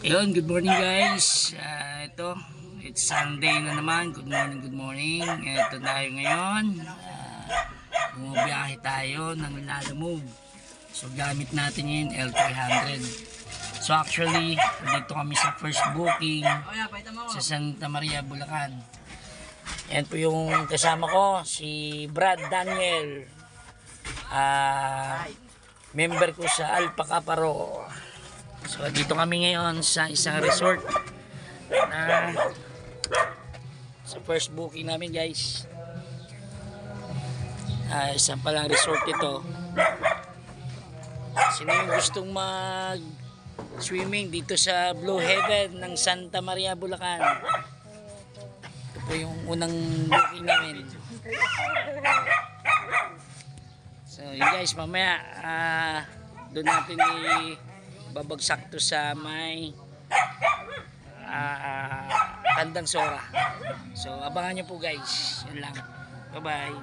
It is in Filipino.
Ayun, good morning guys. It's Sunday na naman. Good morning. Ito tayo ngayon. Bumabiyahe tayo ng Lalamove. So gamit natin yung L300. So actually, dito kami sa first booking sa Santa Maria, Bulacan. Yan po yung kasama ko, si Brad Daniel. Member ko sa Alpha Caparo. So dito kami ngayon sa isang resort na sa first booking namin guys. Isang palang resort ito. Sino yung gustong mag swimming dito sa Blue Heaven ng Santa Maria, Bulacan? Ito po yung unang booking namin. So yun guys, mamaya doon natin babagsak to sa may Handang Sora. So abangan nyo po guys. Yun lang. Bye bye.